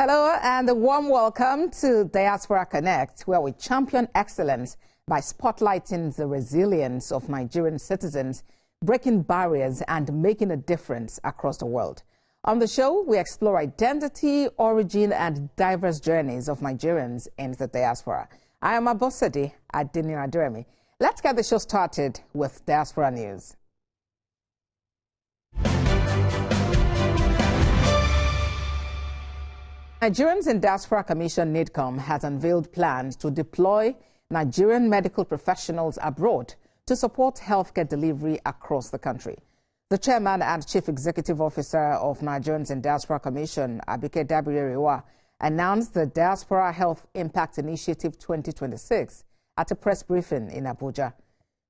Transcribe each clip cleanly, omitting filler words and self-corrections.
Hello and a warm welcome to Diaspora Connect, where we champion excellence by spotlighting the resilience of Nigerian citizens, breaking barriers and making a difference across the world. On the show, we explore identity, origin and diverse journeys of Nigerians in the diaspora. I am Abosede Adeniraduremi. Let's get the show started with Diaspora News. Nigerians in Diaspora Commission NIDCOM has unveiled plans to deploy Nigerian medical professionals abroad to support healthcare delivery across the country. The chairman and chief executive officer of Nigerians in Diaspora Commission, Abike Dabiri-Rewa, announced the Diaspora Health Impact Initiative 2026 at a press briefing in Abuja.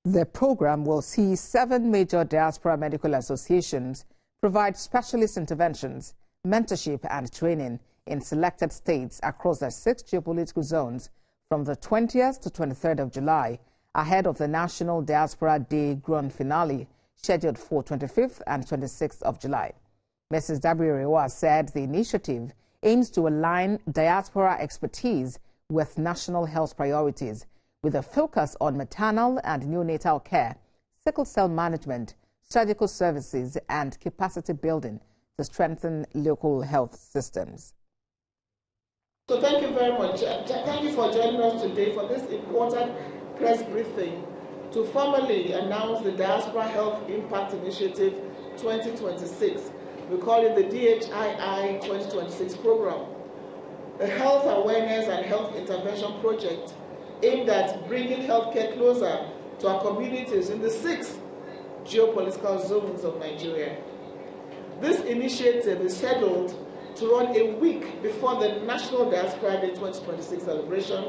The program will see 7 major diaspora medical associations provide specialist interventions, mentorship and training in selected states across the 6 geopolitical zones from the 20th to 23rd of July, ahead of the National Diaspora Day Grand Finale scheduled for 25th and 26th of July. Mrs. Dabiri-Rewa said the initiative aims to align diaspora expertise with national health priorities, with a focus on maternal and neonatal care, sickle cell management, surgical services, and capacity building to strengthen local health systems. So thank you very much. Thank you for joining us today for this important press briefing to formally announce the Diaspora Health Impact Initiative 2026. We call it the DHII 2026 program, a health awareness and health intervention project aimed at bringing healthcare closer to our communities in the 6 geopolitical zones of Nigeria. This initiative is scheduled to run a week before the National Diaspora Day 2026 celebration,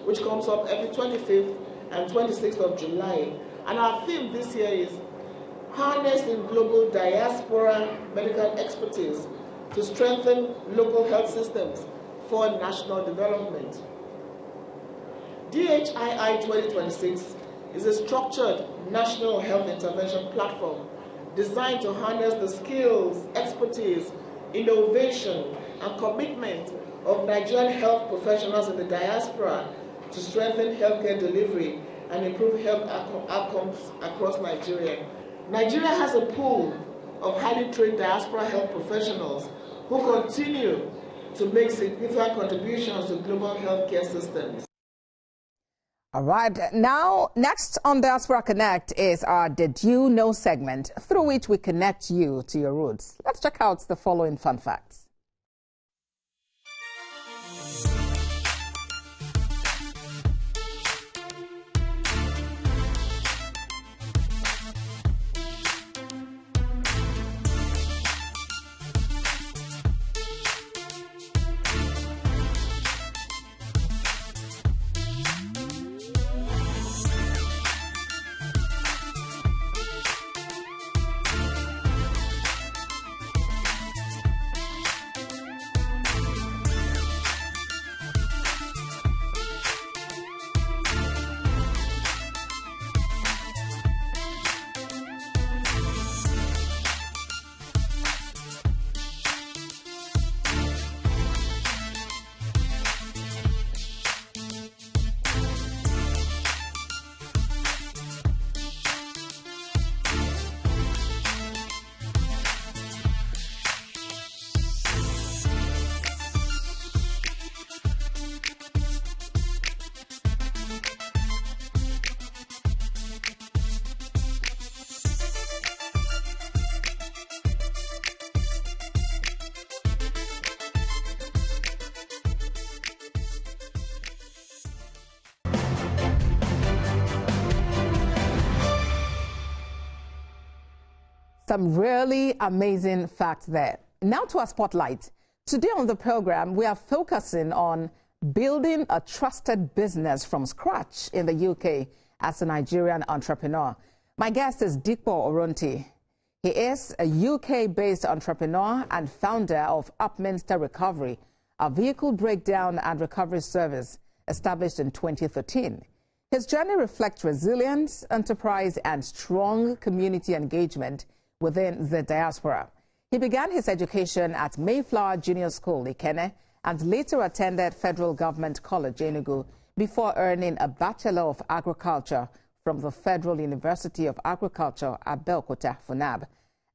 which comes up every 25th and 26th of July. And our theme this year is Harnessing Global Diaspora Medical Expertise to Strengthen Local Health Systems for National Development. DHII 2026 is a structured national health intervention platform designed to harness the skills, expertise, innovation and commitment of Nigerian health professionals in the diaspora to strengthen healthcare delivery and improve health outcomes across Nigeria. Nigeria has a pool of highly trained diaspora health professionals who continue to make significant contributions to global healthcare systems. All right, now next on Diaspora Connect is our Did You Know segment, through which we connect you to your roots. Let's check out the following fun facts. Some really amazing facts there. Now to our spotlight. Today on the program, we are focusing on building a trusted business from scratch in the UK as a Nigerian entrepreneur. My guest is Dipo Oronti. He is a UK-based entrepreneur and founder of Upminster Recovery, a vehicle breakdown and recovery service established in 2013. His journey reflects resilience, enterprise, and strong community engagement within the diaspora. He began his education at Mayflower Junior School, Ikenne, and later attended Federal Government College, Enugu, before earning a Bachelor of Agriculture from the Federal University of Agriculture, Abeokuta, FUNAB.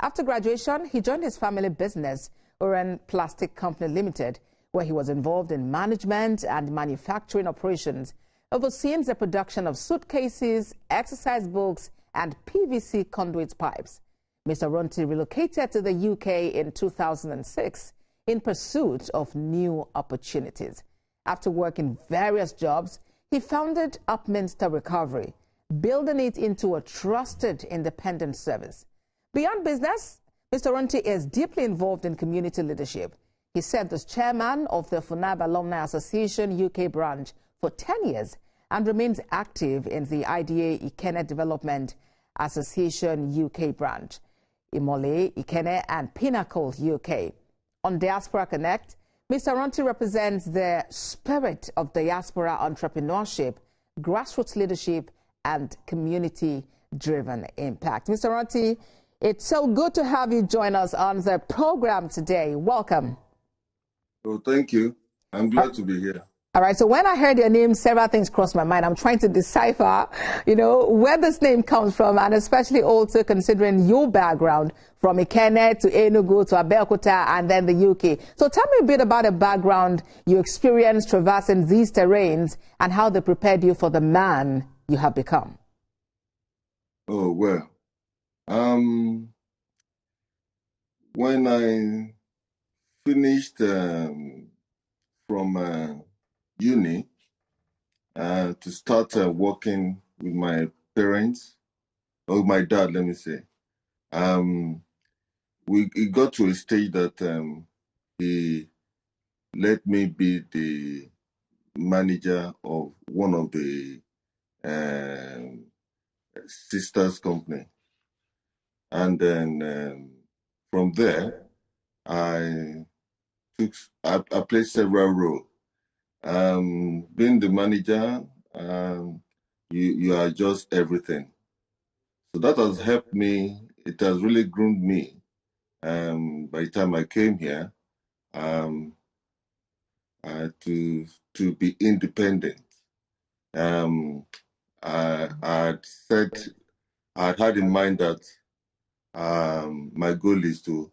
After graduation, he joined his family business, Oren Plastic Company Limited, where he was involved in management and manufacturing operations, overseeing the production of suitcases, exercise books, and PVC conduit pipes. Mr. Oronti relocated to the UK in 2006 in pursuit of new opportunities. After working various jobs, he founded Upminster Recovery, building it into a trusted independent service. Beyond business, Mr. Oronti is deeply involved in community leadership. He served as chairman of the FUNAB Alumni Association UK branch for 10 years and remains active in the IDA Ikene Development Association UK branch, Imole, Ikene, and Pinnacle UK. On Diaspora Connect, Mr. Oronti represents the spirit of diaspora entrepreneurship, grassroots leadership, and community-driven impact. Mr. Oronti, it's so good to have you join us on the program today. Welcome. Oh, thank you. I'm glad to be here. All right, so when I heard your name, several things crossed my mind. I'm trying to decipher, where this name comes from, and especially also considering your background from Ikene to Enugu to Abeokuta and then the UK. So tell me a bit about the background you experienced traversing these terrains and how they prepared you for the man you have become. Oh, well, when I finished from uni to start working with my parents, or my dad, let me say, it got to a stage that he let me be the manager of one of the sisters company. And then from there, I played several roles. Being the manager, you adjust everything. So that has helped me. It has really groomed me. By the time I came here, to be independent. I had in mind that my goal is to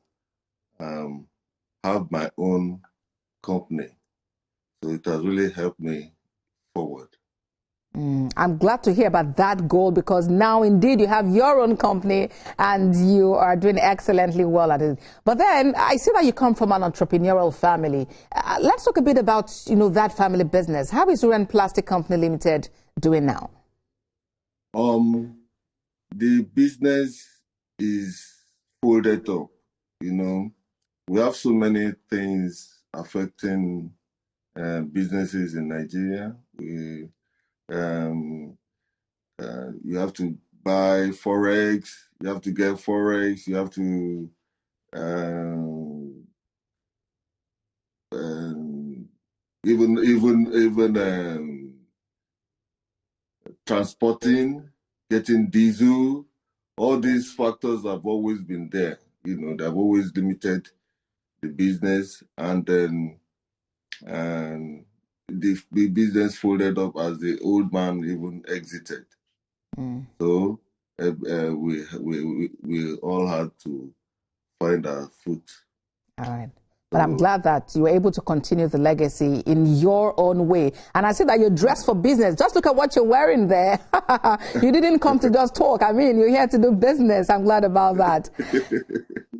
have my own company. So it has really helped me forward. I'm glad to hear about that goal, because now indeed you have your own company and you are doing excellently well at it. But then I see that you come from an entrepreneurial family. Let's talk a bit about that family business. How is Oren Plastic Company Limited doing now? The business is folded up. We have so many things affecting businesses in Nigeria. You have to buy forex. You have to get forex. You have to even transporting, getting diesel. All these factors have always been there. They've always limited the business, and then the business folded up as the old man even exited. So we all had to find our foot. All right. But I'm glad that you were able to continue the legacy in your own way. And I see that you're dressed for business. Just look at what you're wearing there. You didn't come to just talk. I mean, you're here to do business. I'm glad about that.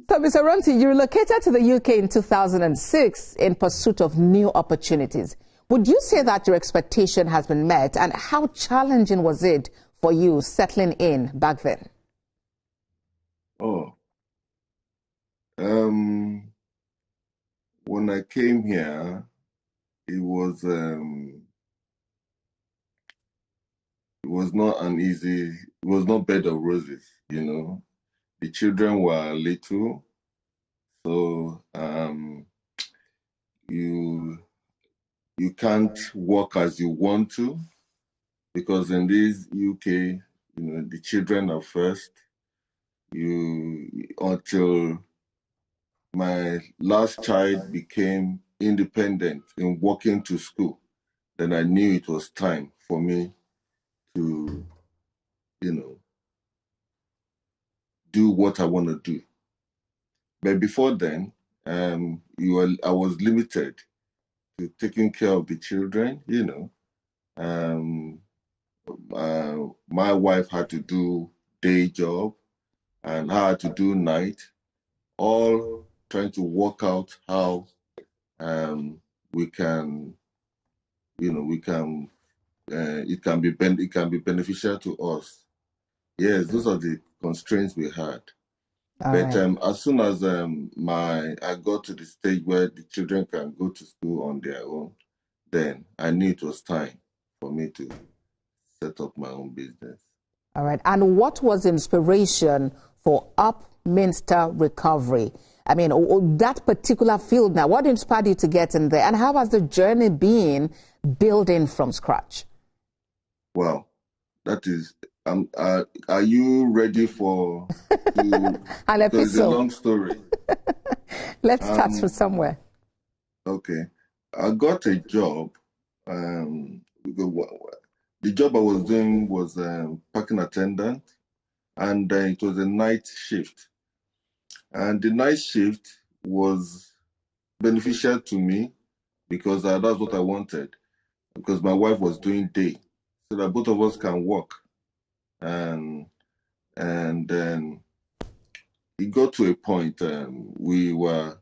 So, Mr. Oronti, you relocated to the UK in 2006 in pursuit of new opportunities. Would you say that your expectation has been met? And how challenging was it for you settling in back then? When I came here, it was not an easy, it was not bed of roses, The children were little, so you can't work as you want to, because in this UK, the children are first. Until my last child became independent in walking to school, then I knew it was time for me to, do what I want to do. But before then, I was limited to taking care of the children, my wife had to do day job and I had to do night, all trying to work out how we can, it can be beneficial to us. Yes, those are the constraints we had. But as soon as I got to the stage where the children can go to school on their own, then I knew it was time for me to set up my own business. All right. And what was inspiration for Upminster Recovery? I mean, that particular field now, what inspired you to get in there? And how has the journey been building from scratch? Well, that is, are you ready for an episode? It's a long story. Let's start from somewhere. Okay. I got a job. The job I was doing was parking attendant, and it was a night shift. And the night shift was beneficial to me because that's what I wanted, because my wife was doing day, so that both of us can work. And then it got to a point we were,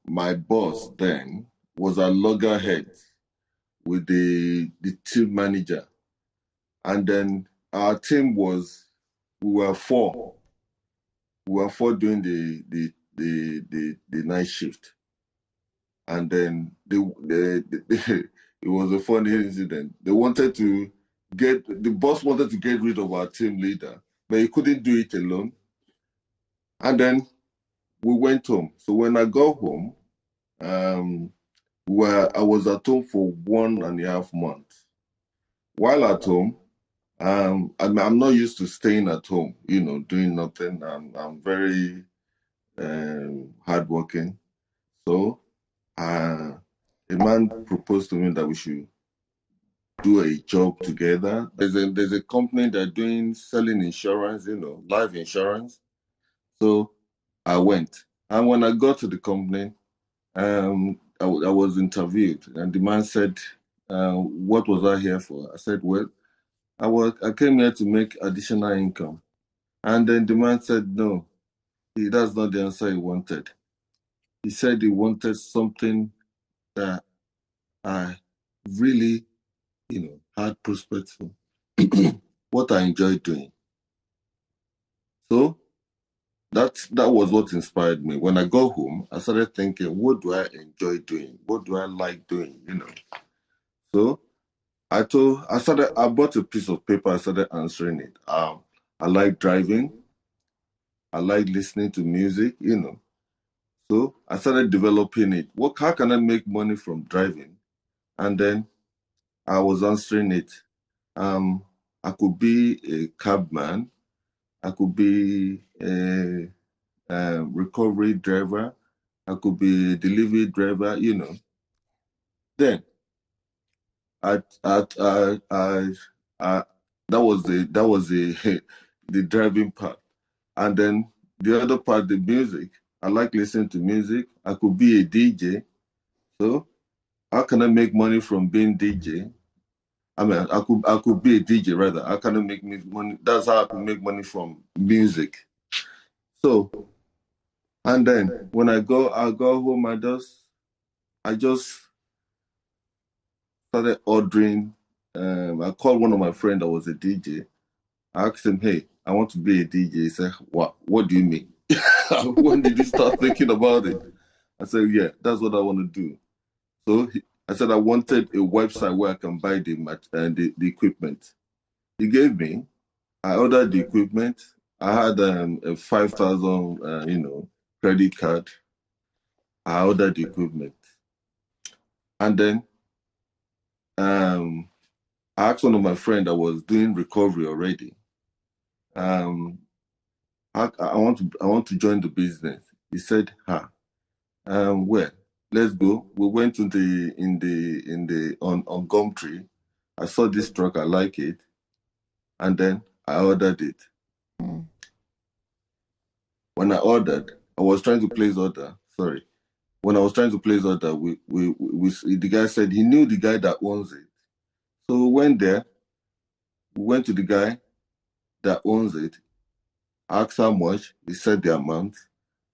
my boss then was at loggerheads with the team manager. And then our team we were four. We were four doing the night shift. And then it was a funny incident. The boss wanted to get rid of our team leader, but he couldn't do it alone. And then we went home. So when I got home, I was at home for 1.5 months. While at home, I'm not used to staying at home, doing nothing. I'm very hardworking. So a man proposed to me that we should do a job together. There's a company that selling insurance, life insurance. So I went. And when I got to the company, I was interviewed, and the man said, what was I here for? I said, well, I came here to make additional income. And then the man said, no, that's not the answer he wanted. He said he wanted something that I really, had prospects for, what I enjoyed doing. So that was what inspired me. When I got home, I started thinking, what do I enjoy doing? What do I like doing? So I bought a piece of paper, I started answering it. I like driving. I like listening to music, So I started developing it. How can I make money from driving? And then I was answering it. I could be a cabman. I could be a recovery driver. I could be a delivery driver, Then that was the the driving part. And then the other part, the music. I like listening to music. I could be a DJ. So how can I make money from being DJ? I mean, I could be a DJ rather. How can I make money? That's how I can make money from music. So, and then when I go home, I just started ordering. I called one of my friends that was a DJ. I asked him, hey, I want to be a DJ. He said, what do you mean? When did you start thinking about it? I said, yeah, that's what I want to do. So I said I wanted a website where I can buy the equipment. He gave me. I ordered the equipment. I had a 5,000, credit card. I ordered the equipment. And then I asked one of my friends that was doing recovery already. I want to join the business. He said, Where? Let's go. We went to on Gumtree. I saw this truck, I like it, and then I ordered it. When I ordered, I was trying to place order. Sorry. When I was trying to place order, the guy said he knew the guy that owns it. So we went there. We went to the guy that owns it. Asked how much. He said the amount.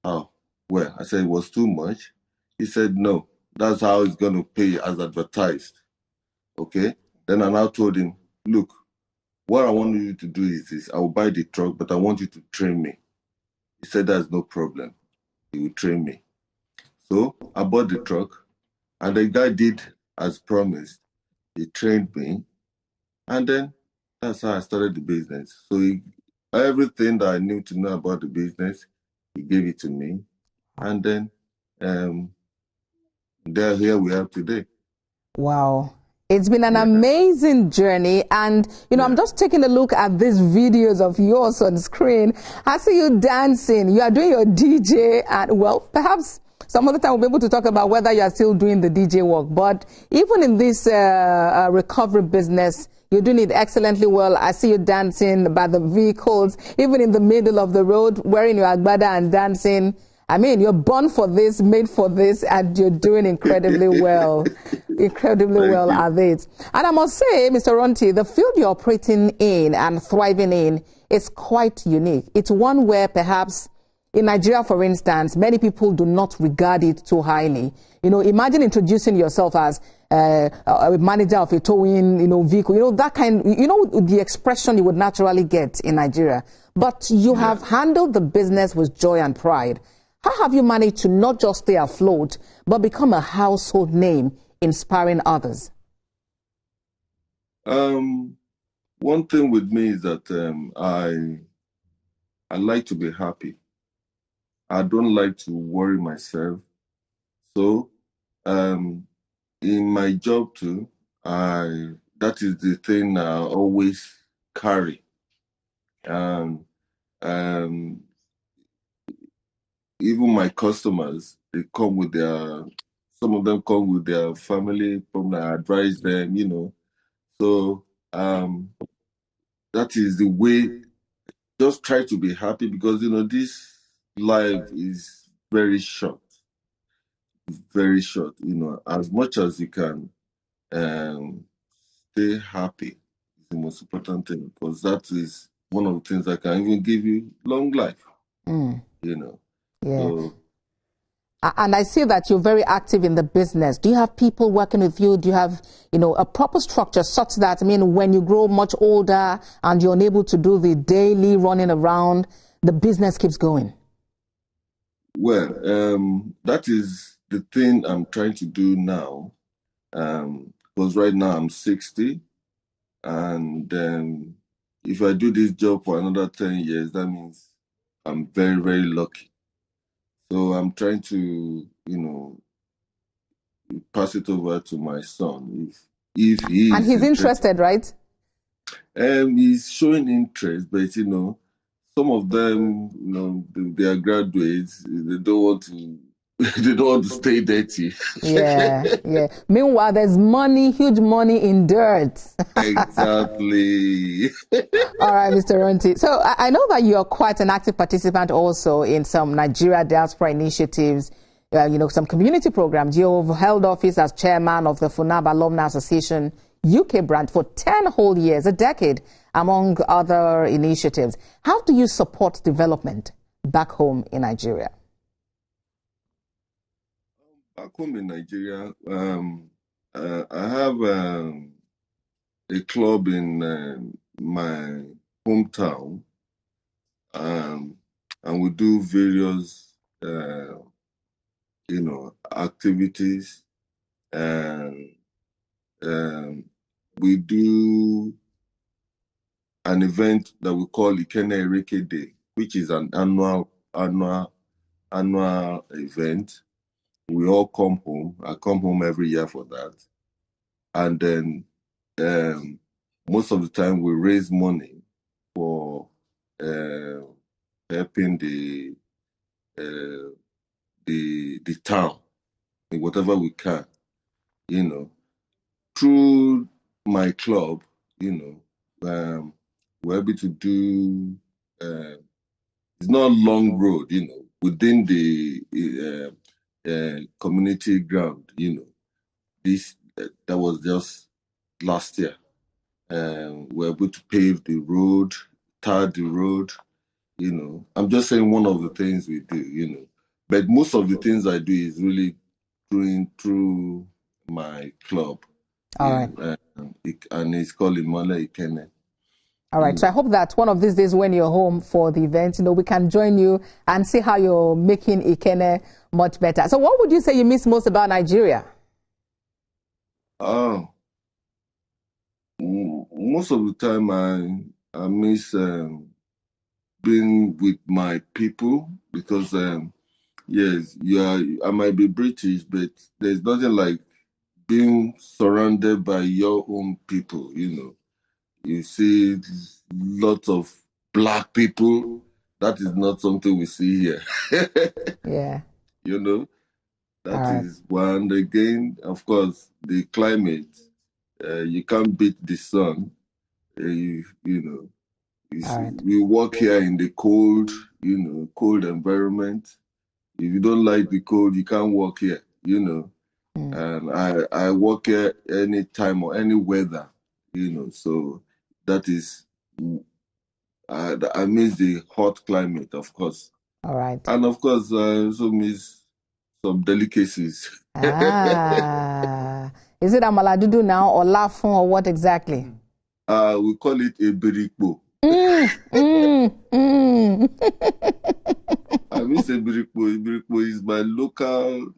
Oh, well, I said it was too much. He said no. That's how he's going to pay as advertised. Okay. Then I now told him, look, what I want you to do is this. I will buy the truck, but I want you to train me. He said that's no problem. He will train me. So I bought the truck, and the guy did as promised. He trained me, and then that's how I started the business. So everything that I knew to know about the business, he gave it to me, and then here we are today. Wow. It's been an amazing journey. And, I'm just taking a look at these videos of yours on screen. I see you dancing. You are doing your DJ. And, well, perhaps some other time we'll be able to talk about whether you are still doing the DJ work. But even in this recovery business, you're doing it excellently well. I see you dancing by the vehicles, even in the middle of the road, wearing your agbada and dancing. I mean, you're born for this, made for this, and you're doing incredibly well. Incredibly well at it. And I must say, Mr. Oronti, the field you're operating in and thriving in is quite unique. It's one where perhaps in Nigeria, for instance, many people do not regard it too highly. Imagine introducing yourself as a manager of a towing, vehicle, that kind, the expression you would naturally get in Nigeria. But you have handled the business with joy and pride. How have you managed to not just stay afloat, but become a household name, inspiring others? One thing with me is that I like to be happy. I don't like to worry myself. So in my job too, that is the thing I always carry. Even my customers, some of them come with their family, from I advise them, So that is the way. Just try to be happy because this life is very short. Very short. As much as you can stay happy is the most important thing, because that is one of the things that can even give you long life. Yeah. So, and I see that you're very active in the business. Do you have people working with you? Do you have, a proper structure such that, when you grow much older and you're unable to do the daily running around, the business keeps going? Well, that is the thing I'm trying to do now. Because right now I'm 60, and if I do this job for another 10 years, that means I'm very, very lucky. So I'm trying to, pass it over to my son if he is. And he's interested, right? He's showing interest, but some of them, they are graduates. They don't want to. They don't want to stay dirty. Yeah. Meanwhile, there's money, huge money in dirt. Exactly. All right, Mr. Oronti. So I know that you are quite an active participant also in some Nigeria Diaspora initiatives, some community programs. You've held office as chairman of the FUNAB Alumni Association UK branch for 10 whole years, a decade, among other initiatives. How do you support development back home in Nigeria? Back home in Nigeria, I have a club in my hometown, and we do various, activities, and we do an event that we call Ikene Ereke Day, which is an annual event. We all come home. I come home every year for that. And then most of the time we raise money for helping the the town in whatever we can, through my club, we're able to do, it's not a long road, within the community ground, this, that was just last year. We're able to pave the road, tar the road, I'm just saying one of the things we do, but most of the things I do is really doing through my club. All right. And it's called Imole Ikene. All right. So I hope that one of these days when you're home for the event, we can join you and see how you're making Ikene much better. So what would you say you miss most about Nigeria? Most of the time I miss being with my people because, yes, I might be British, but there's nothing like being surrounded by your own people, You see lots of black people. That is not something we see here. Yeah. That is one. Again, of course, the climate. You can't beat the sun. We work here in the cold, cold environment. If you don't like the cold, you can't work here, And I work here any time or any weather, So that is, I miss the hot climate, of course. All right. And of course, I also miss some delicacies. Is it amala dudu now or lafun or what exactly? We call it a birikpo. I miss a birikpo. Birikpo is my local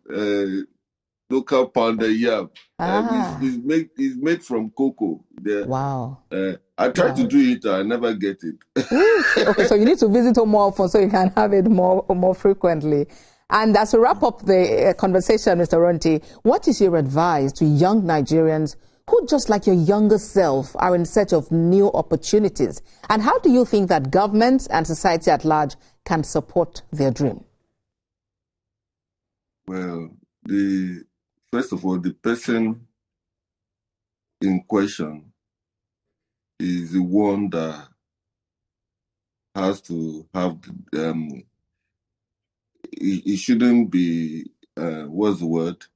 pounded yam. It's made from cocoa. Wow. I try to do it, I never get it. Okay, so you need to visit home more often so you can have it more frequently. And as we wrap up the conversation, Mr. Oronti, what is your advice to young Nigerians who, just like your younger self, are in search of new opportunities? And how do you think that government and society at large can support their dream? Well, first of all, the person in question is the one that has to have, it shouldn't be, resilient.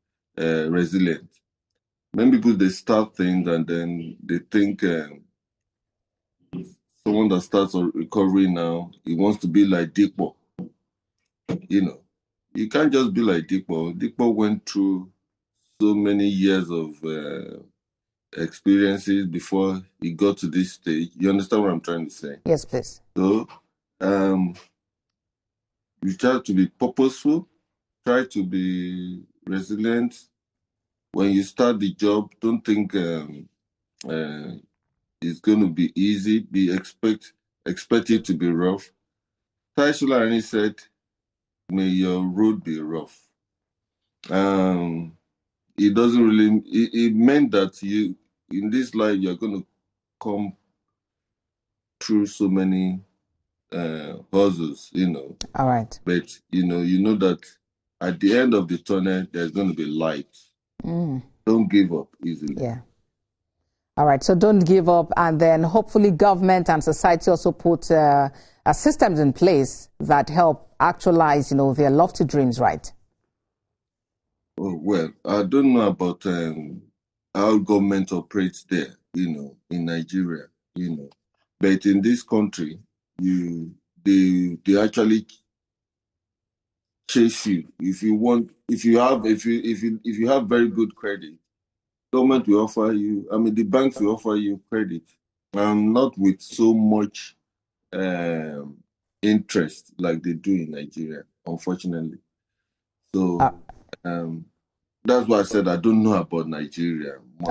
Many people, they start things and then they think someone that starts a recovery now, he wants to be like Dipo. You can't just be like Dipo. Dipo went through so many years of experiences before he got to this stage. You understand what I'm trying to say? Yes, please. So, you try to be purposeful, try to be resilient. When you start the job, don't think it's going to be easy. Expect it to be rough. Tai Sulani said, "May your road be rough." It doesn't really. It meant that you, in this life, you're going to come through so many hurdles, All right. But you know that at the end of the tunnel, there's going to be light. Don't give up easily. Yeah. All right. So don't give up, and then hopefully government and society also put systems in place that help actualize, their lofty dreams. Right. Oh, well, I don't know about how government operates there, in Nigeria, but in this country, they actually chase you if you have very good credit. Government will offer you. I mean, the banks will offer you credit, not with so much interest like they do in Nigeria, unfortunately. So that's why I said I don't know about Nigeria much.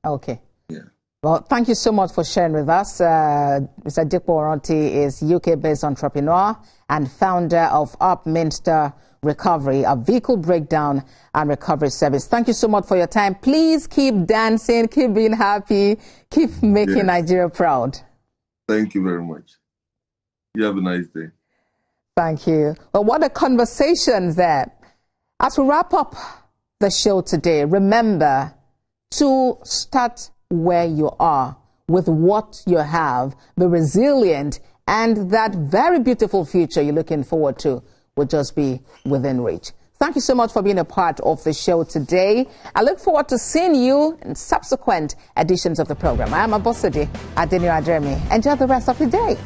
Okay. Yeah. Well, thank you so much for sharing with us. Mr. Dipo Oronti is UK-based entrepreneur and founder of Upminster Recovery, a vehicle breakdown and recovery service. Thank you so much for your time. Please keep dancing, keep being happy, keep making Nigeria proud. Thank you very much. You have a nice day. Thank you. Well, what a conversation there. As we wrap up the show today, remember to start where you are with what you have. Be resilient, and that very beautiful future you're looking forward to will just be within reach. Thank you so much for being a part of the show today. I look forward to seeing you in subsequent editions of the program. I am Abosede Adeniran Jeremy. Enjoy the rest of your day.